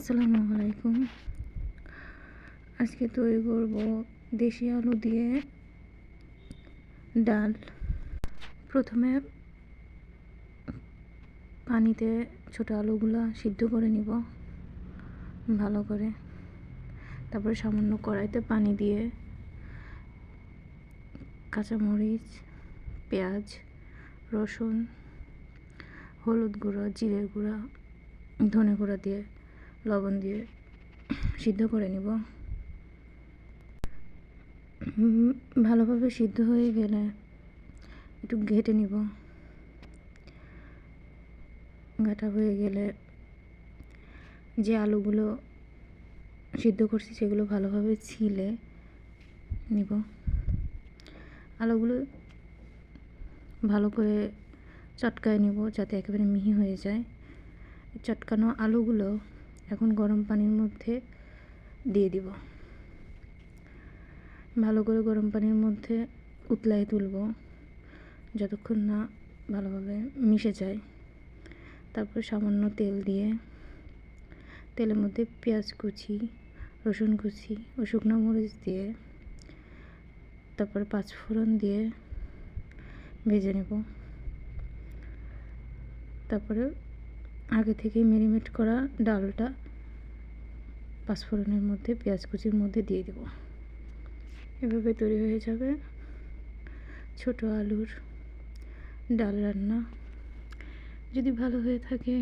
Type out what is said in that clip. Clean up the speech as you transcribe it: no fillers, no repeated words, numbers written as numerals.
আসসালামু আলাইকুম। আজকে তৈরি করব দেশি আলু দিয়ে ডাল। প্রথমে পানিতে ছোট আলুগুলো সিদ্ধ করে নিব ভালো করে। তারপরে সামান্য কড়াইতে পানি দিয়ে কাঁচামরিচ, পেঁয়াজ, রসুন, হলুদ গুঁড়া, জিরের গুঁড়া, ধনে গুঁড়া দিয়ে লবণ দিয়ে সিদ্ধ করে নিব। ভালোভাবে সিদ্ধ হয়ে গেলে একটু ঘেটে নিব। ঘাটা হয়ে গেলে যে আলুগুলো সিদ্ধ করছি সেগুলো ভালোভাবে ছিলে নিব। আলুগুলো ভালো করে চটকায় নিব যাতে একেবারে মিহি হয়ে যায়। চটকানো আলুগুলো এখন গরম পানির মধ্যে দিয়ে দিব। ভালো করে গরম পানির মধ্যে উতলায় তুলব যতক্ষণ না ভালোভাবে মিশে যায়। তারপর সামান্য তেল দিয়ে তেলের মধ্যে পেঁয়াজ কুচি, রসুন কুচি ও শুকনো মরিচ দিয়ে তারপর পাঁচফোড়ন দিয়ে ভেজে নেব। তারপরে আগে থেকে ম্যারিনেট করা ডালটা পাঁচফোড়নের মধ্যে পেঁয়াজ কুচির মধ্যে দিয়ে দেব। এভাবে তৈরি হয়ে যাবে ছোট আলুর ডাল রান্না। যদি ভালো হয়ে থাকে